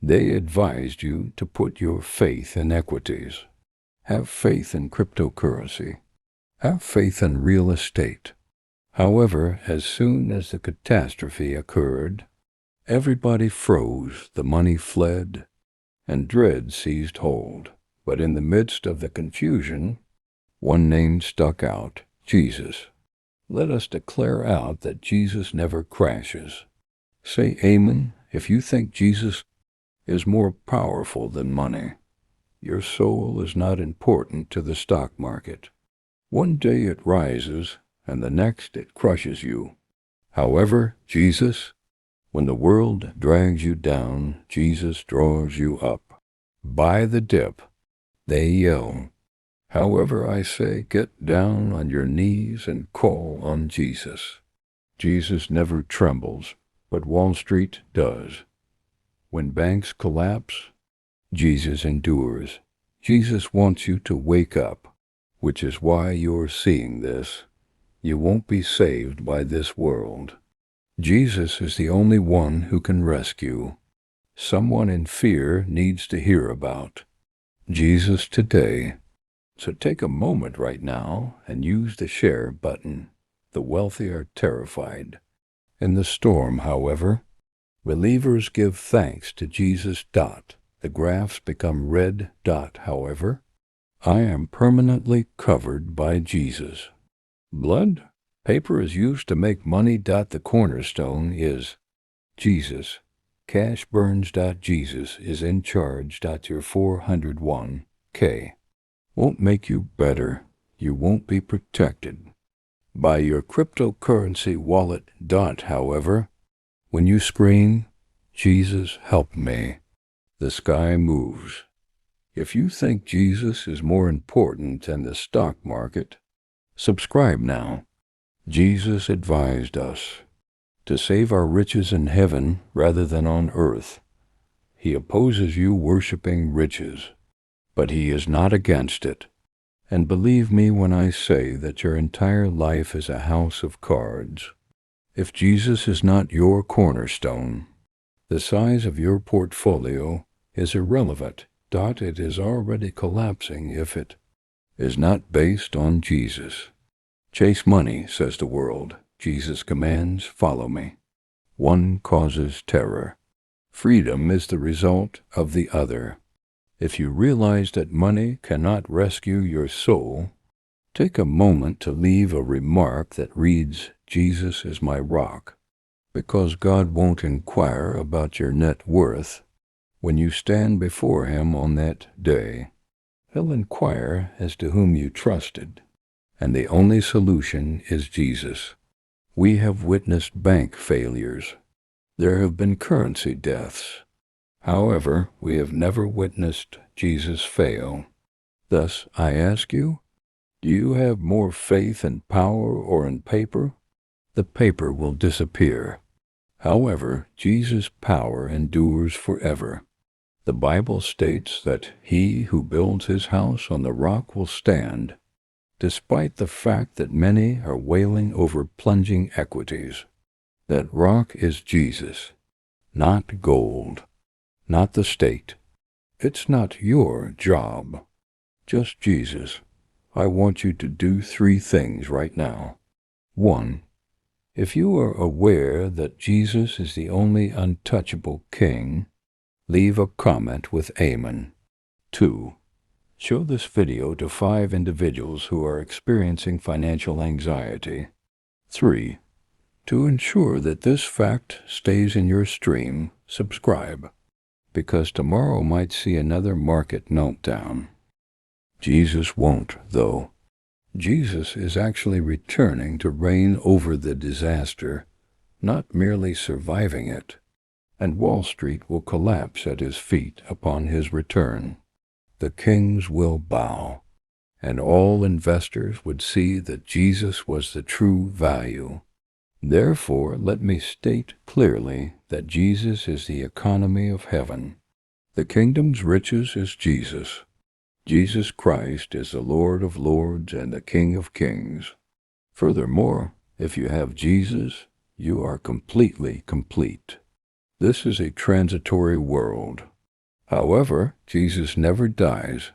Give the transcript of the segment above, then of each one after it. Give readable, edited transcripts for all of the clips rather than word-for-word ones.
They advised you to put your faith in equities. Have faith in cryptocurrency. Have faith in real estate. However, as soon as the catastrophe occurred, everybody froze, the money fled, and dread seized hold. But in the midst of the confusion, one name stuck out: Jesus. Let us declare out that Jesus never crashes. Say amen if you think Jesus is more powerful than money. Your soul is not important to the stock market. One day it rises, and the next it crushes you. However, Jesus, when the world drags you down, Jesus draws you up. Buy the dip, they yell. However, I say, get down on your knees and call on Jesus. Jesus never trembles, but Wall Street does. When banks collapse, Jesus endures. Jesus wants you to wake up, which is why you're seeing this. You won't be saved by this world. Jesus is the only one who can rescue. Someone in fear needs to hear about Jesus today. So take a moment right now and use the share button. The wealthy are terrified. In the storm, however, believers give thanks to Jesus. The graphs become red. However, I am permanently covered by Jesus. Blood? Paper is used to make money. The cornerstone is Jesus. Cash burns. Jesus is in charge. Your 401k won't make you better. You won't be protected by your cryptocurrency wallet. However, when you scream, Jesus, help me, the sky moves. If you think Jesus is more important than the stock market, subscribe now. Jesus advised us to save our riches in heaven rather than on earth. He opposes you worshiping riches, but he is not against it. And believe me when I say that your entire life is a house of cards. If Jesus is not your cornerstone, the size of your portfolio is irrelevant. It is already collapsing if it is not based on Jesus. Chase money, says the world. Jesus commands, follow me. One causes terror. Freedom is the result of the other. If you realize that money cannot rescue your soul, take a moment to leave a remark that reads, Jesus is my rock, because God won't inquire about your net worth. When you stand before him on that day, he'll inquire as to whom you trusted, and the only solution is Jesus. We have witnessed bank failures. There have been currency deaths. However, we have never witnessed Jesus fail. Thus, I ask you, do you have more faith in power or in paper? The paper will disappear. However, Jesus' power endures forever. The Bible states that he who builds his house on the rock will stand, despite the fact that many are wailing over plunging equities. That rock is Jesus, not gold, not the state. It's not your job, just Jesus. I want you to do 3 things right now. 1. If you are aware that Jesus is the only untouchable king, leave a comment with Amen. 2. Show this video to 5 individuals who are experiencing financial anxiety. 3. To ensure that this fact stays in your stream, subscribe, because tomorrow might see another market meltdown. Jesus won't, though. Jesus is actually returning to reign over the disaster, not merely surviving it, and Wall Street will collapse at his feet upon his return. The kings will bow, and all investors would see that Jesus was the true value. Therefore, let me state clearly that Jesus is the economy of heaven. The kingdom's riches is Jesus. Jesus Christ is the Lord of lords and the King of kings. Furthermore, if you have Jesus, you are completely complete. This is a transitory world. However, Jesus never dies.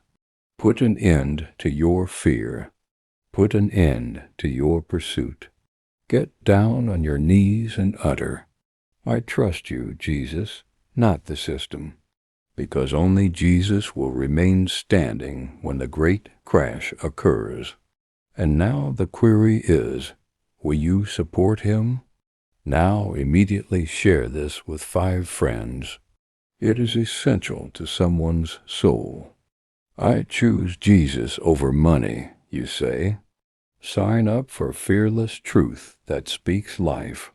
Put an end to your fear. Put an end to your pursuit. Get down on your knees and utter, "I trust you, Jesus, not the system," because only Jesus will remain standing when the great crash occurs. And now the query is, will you support him? Now immediately share this with 5 friends. It is essential to someone's soul. I choose Jesus over money, you say. Sign up for fearless truth that speaks life.